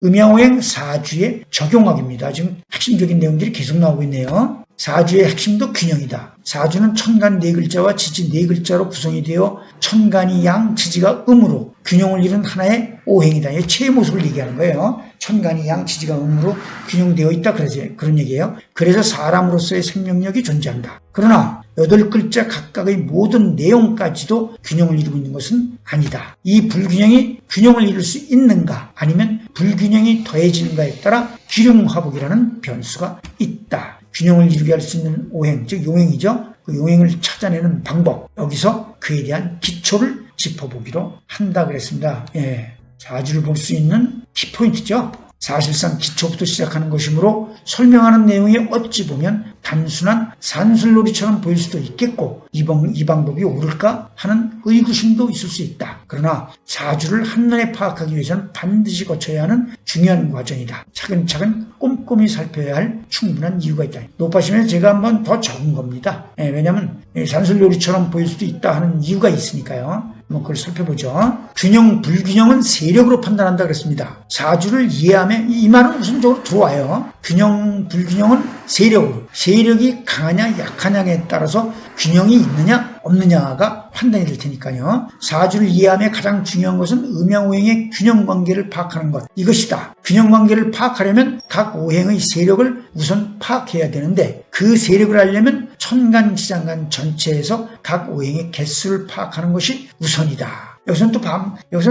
음양오행 사주의 적용학입니다. 지금 핵심적인 내용들이 계속 나오고 있네요. 사주의 핵심도 균형이다. 사주는 천간 4글자와 지지 4글자로 구성이 되어 천간이 양, 지지가 음으로 균형을 이룬 하나의 오행이다. 이 최의 모습을 얘기하는 거예요. 천간이 양, 지지가 음으로 균형되어 있다. 그런 얘기예요. 그래서 사람으로서의 생명력이 존재한다. 그러나 8글자 각각의 모든 내용까지도 균형을 이루고 있는 것은 아니다. 이 불균형이 균형을 이룰 수 있는가 아니면 불균형이 더해지는가에 따라 기륭화복이라는 변수가 있다. 균형을 이루게 할 수 있는 오행, 즉 용행이죠. 그 용행을 찾아내는 방법, 여기서 그에 대한 기초를 짚어보기로 한다 그랬습니다. 사주를 볼 수 있는 키포인트죠. 사실상 기초부터 시작하는 것이므로 설명하는 내용이 어찌 보면 단순한 산술놀이처럼 보일 수도 있겠고 이 방법이 옳을까 하는 의구심도 있을 수 있다. 그러나 사주를 한눈에 파악하기 위해서는 반드시 거쳐야 하는 중요한 과정이다. 차근차근 꼼꼼히 살펴야 할 충분한 이유가 있다. 높아시면 제가 한번 더 적은 겁니다. 왜냐하면 산술놀이처럼 보일 수도 있다 하는 이유가 있으니까요. 그걸 살펴보죠. 균형, 불균형은 세력으로 판단한다 그랬습니다. 사주를 이해하면 이 말은 우선적으로 들어와요. 균형, 불균형은 세력으로. 세력이 강하냐 약하냐에 따라서 균형이 있느냐 없느냐가 판단이 될 테니까요. 사주를 이해하며 가장 중요한 것은 음양오행의 균형관계를 파악하는 것, 이것이다. 균형관계를 파악하려면 각 오행의 세력을 우선 파악해야 되는데 그 세력을 알려면 천간지장간 전체에서 각 오행의 개수를 파악하는 것이 우선이다. 여기서는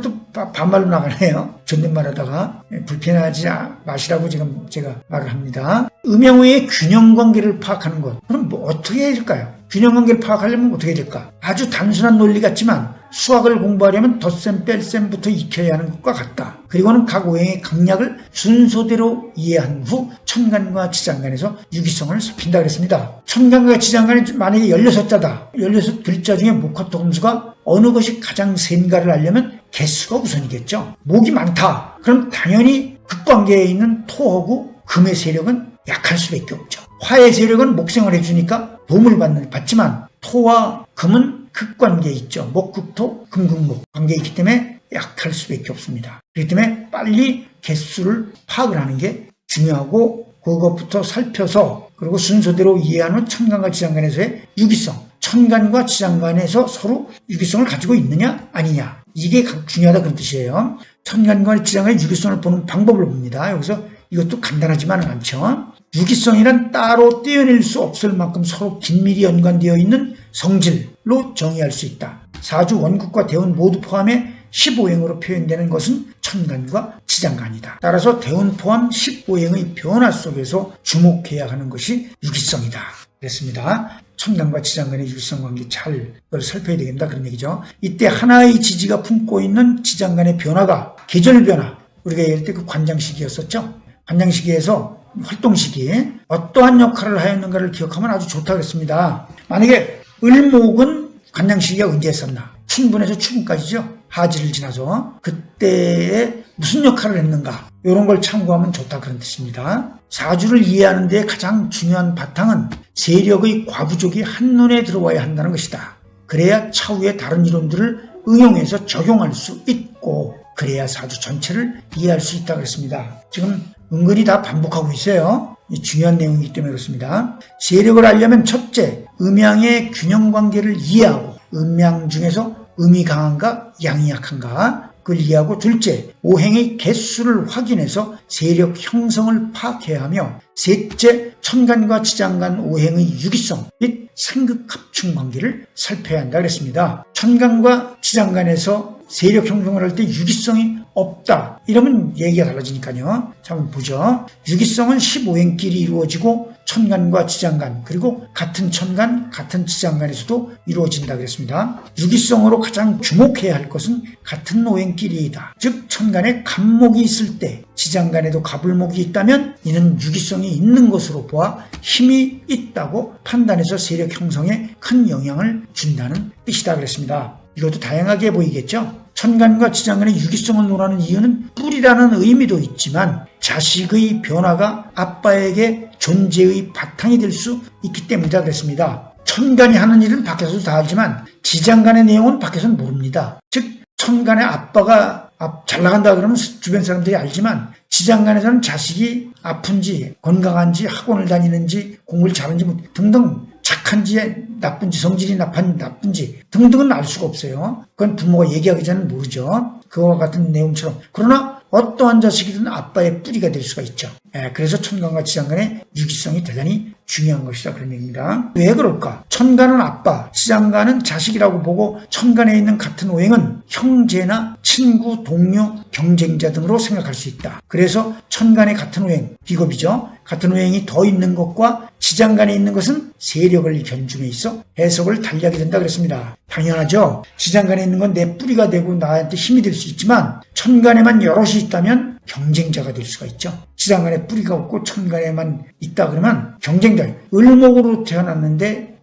또 반말로 나가네요. 존댓말 하다가 불편하지 마시라고 지금 제가 말을 합니다. 음양오행의 균형관계를 파악하는 것. 그럼 어떻게 해야 될까요? 균형관계를 파악하려면 어떻게 해야 될까? 아주 단순한 논리 같지만 수학을 공부하려면 덧셈 뺄셈부터 익혀야 하는 것과 같다. 그리고는 각 오행의 강약을 순서대로 이해한 후 천간과 지장간에서 유기성을 살핀다 그랬습니다. 천간과 지장간이 만약에 16자다. 16글자 중에 목화토 금수가 어느 것이 가장 센가를 알려면 개수가 우선이겠죠. 목이 많다. 그럼 당연히 극관계에 있는 토하고 금의 세력은 약할 수밖에 없죠. 화의 세력은 목생을 해주니까 도움을 받지만 토와 금은 극관계에 있죠. 목극토, 금극목 관계에 있기 때문에 약할 수밖에 없습니다. 그렇기 때문에 빨리 개수를 파악을 하는 게 중요하고 그것부터 살펴서 그리고 순서대로 이해한 후 천간과 지장간에서의 유기성, 천간과 지장간에서 서로 유기성을 가지고 있느냐 아니냐, 이게 중요하다 그런 뜻이에요. 천간과 지장간의 유기성을 보는 방법을 봅니다. 여기서 이것도 간단하지만은 않죠. 유기성이란 따로 떼어낼 수 없을 만큼 서로 긴밀히 연관되어 있는 성질로 정의할 수 있다. 사주 원국과 대운 모두 포함해 15행으로 표현되는 것은 천간과 지장간이다. 따라서 대운 포함 15행의 변화 속에서 주목해야 하는 것이 유기성이다. 그랬습니다. 천간과 지장간의 유기성 관계 잘 살펴야 되겠다 그런 얘기죠. 이때 하나의 지지가 품고 있는 지장간의 변화가 계절 변화, 우리가 예를 때 그 관장시기였었죠. 관장시기에서 활동시기에 어떠한 역할을 하였는가를 기억하면 아주 좋다 그랬습니다. 만약에 을목은 관장시기가 언제 했었나? 춘분에서 추분까지죠. 하지를 지나서 그때에 무슨 역할을 했는가? 이런 걸 참고하면 좋다 그런 뜻입니다. 사주를 이해하는 데 가장 중요한 바탕은 세력의 과부족이 한눈에 들어와야 한다는 것이다. 그래야 차후에 다른 이론들을 응용해서 적용할 수 있고 그래야 사주 전체를 이해할 수 있다 그랬습니다. 지금 은근히 다 반복하고 있어요. 이 중요한 내용이기 때문에 그렇습니다. 세력을 알려면 첫째, 음양의 균형관계를 이해하고 음양 중에서 음이 강한가 양이 약한가 그걸 이해하고 둘째, 오행의 개수를 확인해서 세력 형성을 파악해야 하며 셋째, 천간과 지장간 오행의 유기성 및 상극합충 관계를 살펴야 한다 그랬습니다. 천간과 지장간에서 세력 형성을 할 때 유기성이 없다. 이러면 얘기가 달라지니까요. 자, 한번 보죠. 유기성은 15행끼리 이루어지고 천간과 지장간 그리고 같은 천간, 같은 지장간에서도 이루어진다 그랬습니다. 유기성으로 가장 주목해야 할 것은 같은 오행끼리이다. 즉 천간에 갑목이 있을 때 지장간에도 갑을목이 있다면 이는 유기성이 있는 것으로 보아 힘이 있다고 판단해서 세력 형성에 큰 영향을 준다는 뜻이다 그랬습니다. 이것도 다양하게 보이겠죠? 천간과 지장간의 유기성을 논하는 이유는 뿌리라는 의미도 있지만 자식의 변화가 아빠에게 존재의 바탕이 될 수 있기 때문이다 그랬습니다. 천간이 하는 일은 밖에서도 다 알지만 지장간의 내용은 밖에서는 모릅니다. 즉 천간의 아빠가 잘 나간다 그러면 주변 사람들이 알지만 지장간에서는 자식이 아픈지 건강한지 학원을 다니는지 공부를 잘하는지 등등 착한지 나쁜지 성질이 나쁜지 등등은 알 수가 없어요. 그건 부모가 얘기하기 전에 모르죠. 그와 같은 내용처럼. 그러나 어떠한 자식이든 아빠의 뿌리가 될 수가 있죠. 그래서 천간과 지장간의 유기성이 대단히 중요한 것이다 그런 얘기입니다. 왜 그럴까? 천간은 아빠, 지장간은 자식이라고 보고 천간에 있는 같은 오행은 형제나 친구, 동료, 경쟁자 등으로 생각할 수 있다. 그래서 천간에 같은 오행, 비겁이죠. 같은 오행이 더 있는 것과 지장간에 있는 것은 세력을 견줌에 있어 해석을 달리하게 된다 그랬습니다. 당연하죠. 지장간에 있는 건 내 뿌리가 되고 나한테 힘이 될 수 있지만 천간에만 여럿이 있다면 경쟁자가 될 수가 있죠. 지장간에 뿌리가 없고 천간에만 있다 그러면 경쟁자, 을목으로 태어났는데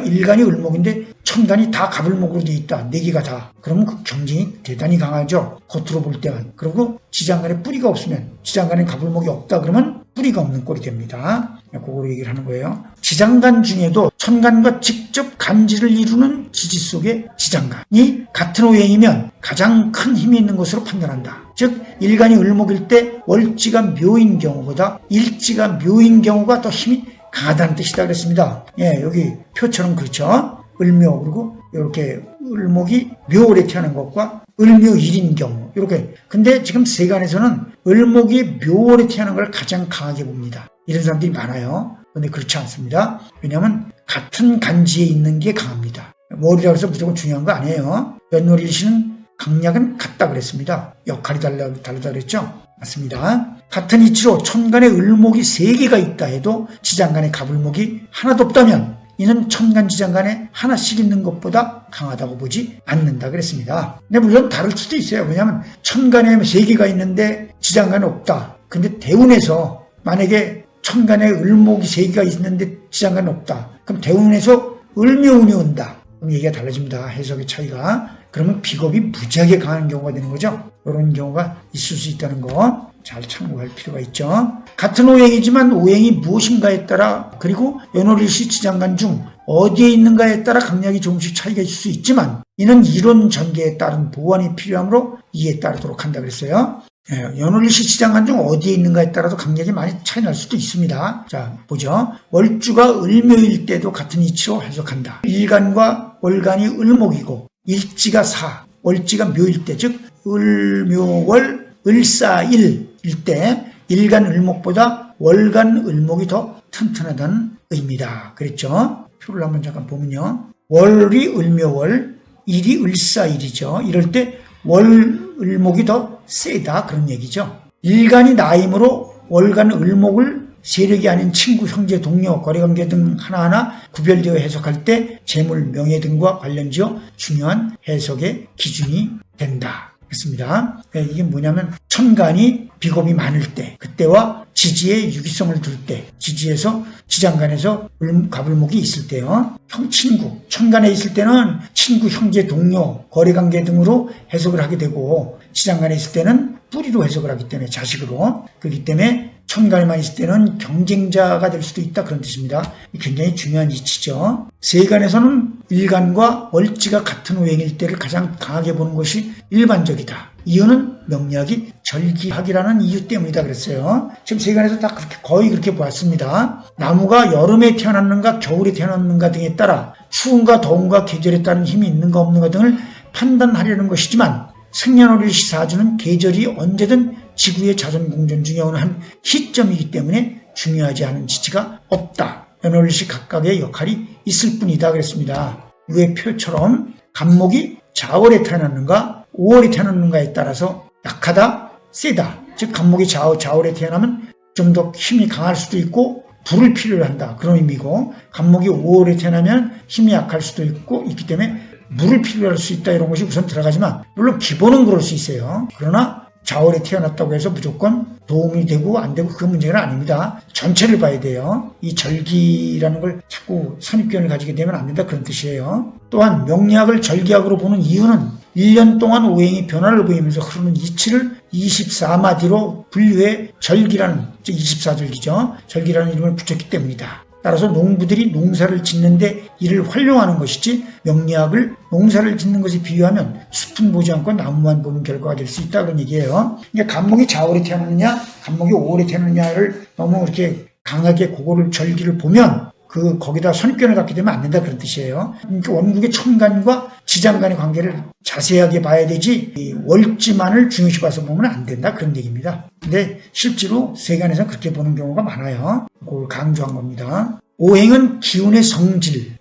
일간이 을목인데 천간이 다 갑을목으로 되어 있다. 4개가 다. 그러면 그 경쟁이 대단히 강하죠. 겉으로 볼 때만. 그리고 지장간에 뿌리가 없으면 지장간에 갑을목이 없다 그러면 뿌리가 없는 꼴이 됩니다. 그거로 얘기를 하는 거예요. 지장간 중에도 천간과 직접 간지를 이루는 지지 속의 지장간이 같은 오행이면 가장 큰 힘이 있는 것으로 판단한다. 즉 일간이 을목일 때 월지가 묘인 경우보다 일지가 묘인 경우가 더 힘이 강하다는 뜻이다 그랬습니다. 여기 표처럼 그렇죠. 을묘 그리고 이렇게 을목이 묘월에 태어난 것과 을묘일인 경우 이렇게. 근데 지금 세간에서는 을목이 묘월에 태어난 걸 가장 강하게 봅니다. 이런 사람들이 많아요. 그런데 그렇지 않습니다. 왜냐하면 같은 간지에 있는 게 강합니다. 월이라고 해서 무조건 중요한 거 아니에요. 연월일시는 강약은 같다 그랬습니다. 역할이 다르다 그랬죠. 맞습니다. 같은 이치로 천간에 을목이 3개가 있다 해도 지장간에 갑을목이 하나도 없다면 이는 천간 지장간에 하나씩 있는 것보다 강하다고 보지 않는다 그랬습니다. 근데 물론 다를 수도 있어요. 왜냐하면 천간에 3개가 있는데 지장간에 없다. 근데 대운에서 만약에 천간에 을목이 3개가 있는데 지장간에 없다. 그럼 대운에서 을묘운이 온다. 그럼 얘기가 달라집니다. 해석의 차이가. 그러면 비겁이 무지하게 강한 경우가 되는 거죠. 이런 경우가 있을 수 있다는 거 잘 참고할 필요가 있죠. 같은 오행이지만 오행이 무엇인가에 따라 그리고 연월일시 지장간 중 어디에 있는가에 따라 강약이 조금씩 차이가 있을 수 있지만 이는 이론 전개에 따른 보완이 필요하므로 이에 따르도록 한다 그랬어요. 연월일시 지장간 중 어디에 있는가에 따라서 강약이 많이 차이 날 수도 있습니다. 자 보죠. 월주가 을묘일 때도 같은 이치로 해석한다. 일간과 월간이 을목이고 일지가 사, 월지가 묘일 때, 즉 을묘월 을사일일 때 일간 을목보다 월간 을목이 더 튼튼하다는 의미다. 그랬죠? 표를 한번 잠깐 보면요. 월이 을묘월, 일이 을사일이죠. 이럴 때 월 을목이 더 세다 그런 얘기죠. 일간이 나임으로 월간 을목을 세력이 아닌 친구, 형제, 동료, 거래관계 등 하나하나 구별되어 해석할 때 재물, 명예 등과 관련지어 중요한 해석의 기준이 된다. 그렇습니다. 이게 뭐냐면 천간이 비겁이 많을 때 그때와 지지의 유기성을 둘 때 지지에서 지장간에서 갑을목이 있을 때요. 친구, 천간에 있을 때는 친구, 형제, 동료, 거래관계 등으로 해석을 하게 되고 지장간에 있을 때는 뿌리로 해석을 하기 때문에 자식으로 그렇기 때문에 천간에만 있을 때는 경쟁자가 될 수도 있다 그런 뜻입니다. 굉장히 중요한 이치죠. 세간에서는 일간과 월지가 같은 오행일 때를 가장 강하게 보는 것이 일반적이다. 이유는 명리학이 절기학이라는 이유 때문이다 그랬어요. 지금 세간에서 다 거의 그렇게 보았습니다. 나무가 여름에 태어났는가 겨울에 태어났는가 등에 따라 추운가 더운가 계절에 따른 힘이 있는가 없는가 등을 판단하려는 것이지만 생년월일시 사주는 계절이 언제든 지구의 자전공전 중에 어느 한 시점이기 때문에 중요하지 않은 지지가 없다. 연월일시 각각의 역할이 있을 뿐이다 그랬습니다. 위의 표처럼 갑목이 자월에 태어났는가 5월에 태어났는가에 따라서 약하다, 세다. 즉 갑목이 자월에 태어나면 좀 더 힘이 강할 수도 있고 불을 필요로 한다. 그런 의미고 갑목이 5월에 태어나면 힘이 약할 수도 있기 때문에 물을 필요로 할 수 있다 이런 것이 우선 들어가지만 물론 기본은 그럴 수 있어요. 그러나 자월에 태어났다고 해서 무조건 도움이 되고 안 되고 그 문제는 아닙니다. 전체를 봐야 돼요. 이 절기라는 걸 자꾸 선입견을 가지게 되면 안 된다 그런 뜻이에요. 또한 명리학을 절기학으로 보는 이유는 1년 동안 오행이 변화를 보이면서 흐르는 이치를 24마디로 분류해 절기라는 즉 24절기죠. 절기라는 이름을 붙였기 때문이다. 따라서 농부들이 농사를 짓는데 이를 활용하는 것이지 명리학을 농사를 짓는 것에 비유하면 숲은 보지 않고 나무만 보는 결과가 될 수 있다 그런 얘기예요. 그러니까 간목이 좌월에 태어났느냐 간목이 오월에 태어났느냐를 너무 이렇게 강하게 그거를 절기를 보면 거기다 선입견을 갖게 되면 안 된다 그런 뜻이에요. 그러니까 원국의 천간과 지장간의 관계를 자세하게 봐야 되지 이 월지만을 중요시 봐서 보면 안 된다 그런 얘기입니다. 근데 실제로 세간에서는 그렇게 보는 경우가 많아요. 그걸 강조한 겁니다. 오행은 기운의 성질을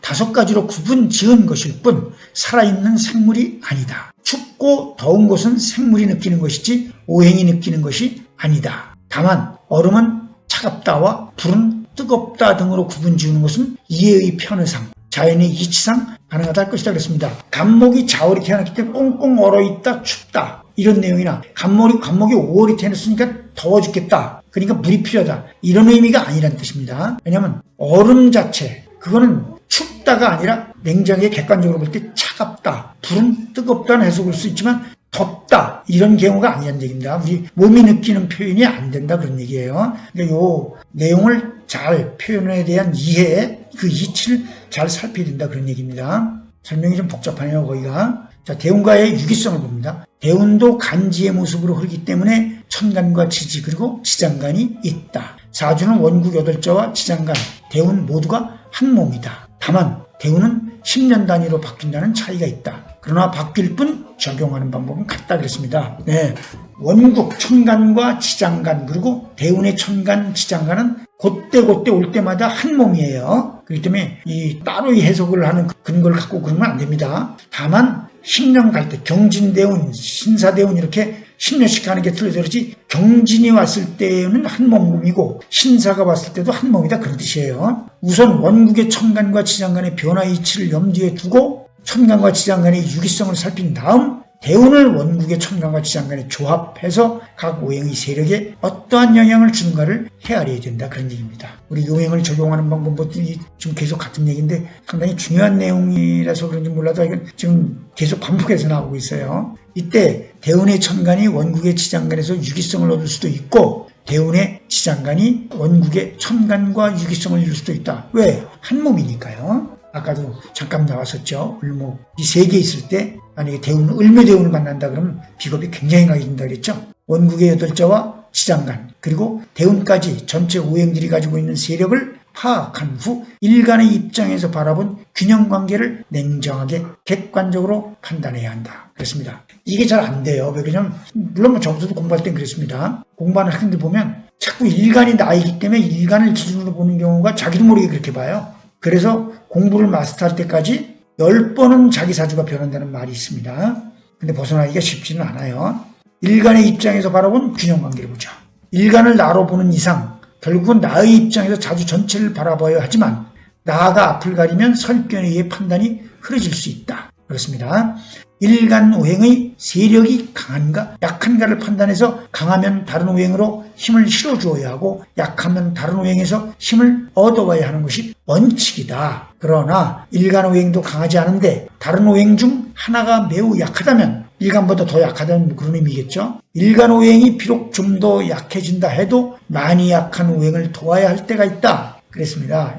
5가지로 구분 지은 것일 뿐 살아있는 생물이 아니다. 춥고 더운 것은 생물이 느끼는 것이지 오행이 느끼는 것이 아니다. 다만 얼음은 차갑다와 불은 뜨겁다 등으로 구분 지우는 것은 이해의 편의상, 자연의 이치상 가능하다 할 것이다 그랬습니다. 간목이 좌월이 태어났기 때문에 꽁꽁 얼어있다 춥다 이런 내용이나 간목이 5월이 태어났으니까 더워 죽겠다 그러니까 물이 필요하다 이런 의미가 아니라는 뜻입니다. 왜냐하면 얼음 자체 그거는 춥다가 아니라 냉정하게 객관적으로 볼 때 차갑다 불은 뜨겁다는 해석을 수 있지만 덥다 이런 경우가 아니라는 얘기입니다. 우리 몸이 느끼는 표현이 안 된다 그런 얘기예요. 그러니까 요 내용을 잘 표현에 대한 이해 그 이치를 잘 살펴야 된다 그런 얘기입니다. 설명이 좀 복잡하네요 거기가. 자, 대운과의 유기성을 봅니다. 대운도 간지의 모습으로 흐르기 때문에 천간과 지지 그리고 지장간이 있다. 사주는 원국 8자와 지장간, 대운 모두가 한 몸이다. 다만 대운은 10년 단위로 바뀐다는 차이가 있다. 그러나 바뀔 뿐 적용하는 방법은 같다 그랬습니다. 네, 원국 천간과 지장간 그리고 대운의 천간 지장간은 그때 올 때마다 한 몸이에요. 그렇기 때문에 이 따로 해석을 하는 그런 걸 갖고 그러면 안 됩니다. 다만 10년 갈 때 경진대운, 신사대운 이렇게 10년씩 가는 게 틀려서 그렇지 경진이 왔을 때는 한 몸이고 신사가 왔을 때도 한 몸이다 그런 뜻이에요. 우선 원국의 천간과 지장간의 변화 이치를 염두에 두고 천간과 지장간의 유기성을 살핀 다음 대운을 원국의 천간과 지장간에 조합해서 각 오행의 세력에 어떠한 영향을 주는가를 헤아려야 된다 그런 얘기입니다. 우리 요행을 적용하는 방법들이 지금 계속 같은 얘기인데 상당히 중요한 내용이라서 그런지 몰라도 이건 지금 계속 반복해서 나오고 있어요. 이때 대운의 천간이 원국의 지장간에서 유기성을 얻을 수도 있고 대운의 지장간이 원국의 천간과 유기성을 이룰 수도 있다. 왜? 한 몸이니까요. 아까도 잠깐 나왔었죠. 을목. 이 3개 있을 때 만약에 대운, 을묘대운을 만난다 그러면 비겁이 굉장히 강해진다 그랬죠. 원국의 8자와 지장간 그리고 대운까지 전체 오행들이 가지고 있는 세력을 파악한 후 일간의 입장에서 바라본 균형관계를 냉정하게 객관적으로 판단해야 한다. 그렇습니다. 이게 잘 안 돼요. 왜 그러냐면 물론 저부터도 공부할 땐 그랬습니다. 공부하는 학생들 보면 자꾸 일간이 나이기 때문에 일간을 기준으로 보는 경우가 자기도 모르게 그렇게 봐요. 그래서 공부를 마스터할 때까지 10번은 자기 사주가 변한다는 말이 있습니다. 근데 벗어나기가 쉽지는 않아요. 일간의 입장에서 바라본 균형관계를 보자. 일간을 나로 보는 이상 결국은 나의 입장에서 자주 전체를 바라봐야 하지만 나가 앞을 가리면 선입견에 의해 판단이 흐려질 수 있다. 그렇습니다. 일간 오행의 세력이 강한가 약한가를 판단해서 강하면 다른 오행으로 힘을 실어주어야 하고 약하면 다른 오행에서 힘을 얻어와야 하는 것이 원칙이다. 그러나 일간 오행도 강하지 않은데 다른 오행 중 하나가 매우 약하다면 일간보다 더 약하다는 그런 의미겠죠. 일간 오행이 비록 좀 더 약해진다 해도 많이 약한 오행을 도와야 할 때가 있다. 그랬습니다.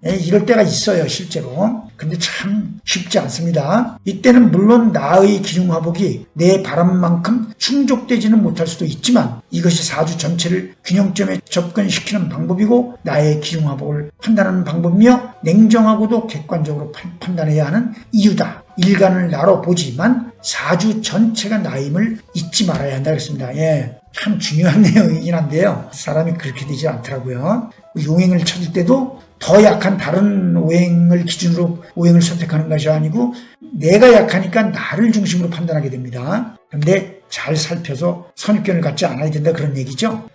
이럴 때가 있어요, 실제로. 근데 참 쉽지 않습니다. 이때는 물론 나의 기중화복이 내 바람만큼 충족되지는 못할 수도 있지만 이것이 사주 전체를 균형점에 접근시키는 방법이고 나의 기중화복을 판단하는 방법이며 냉정하고도 객관적으로 판단해야 하는 이유다. 일간을 나로 보지만 사주 전체가 나임을 잊지 말아야 한다 그랬습니다. 참 중요한 내용이긴 한데요. 사람이 그렇게 되지 않더라고요. 오행을 찾을 때도 더 약한 다른 오행을 기준으로 오행을 선택하는 것이 아니고 내가 약하니까 나를 중심으로 판단하게 됩니다. 그런데 잘 살펴서 선입견을 갖지 않아야 된다 그런 얘기죠.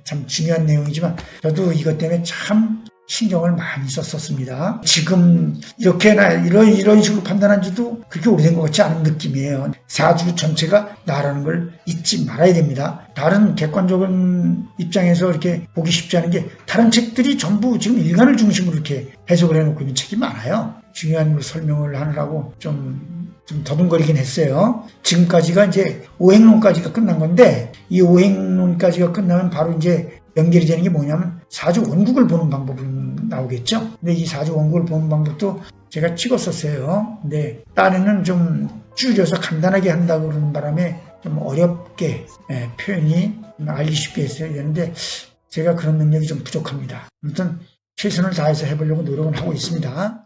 참 중요한 내용이지만 저도 이것 때문에 참 신경을 많이 썼었습니다. 지금 이렇게나 이런 식으로 판단한 지도 그렇게 오래된 것 같지 않은 느낌이에요. 사주 전체가 나라는 걸 잊지 말아야 됩니다. 다른 객관적인 입장에서 이렇게 보기 쉽지 않은 게 다른 책들이 전부 지금 일간을 중심으로 이렇게 해석을 해놓고 있는 책이 많아요. 중요한 걸 설명을 하느라고 좀 더듬거리긴 했어요. 지금까지가 이제 오행론까지가 끝난 건데 이 오행론까지가 끝나면 바로 이제 연결이 되는 게 뭐냐면 사주 원국을 보는 방법이 나오겠죠. 근데 이 사주 원국을 보는 방법도 제가 찍었었어요. 근데 딴에는 좀 줄여서 간단하게 한다고 그러는 바람에 좀 어렵게 표현이 알기 쉽게 했어야 되는데 제가 그런 능력이 좀 부족합니다. 아무튼 최선을 다해서 해보려고 노력은 하고 있습니다.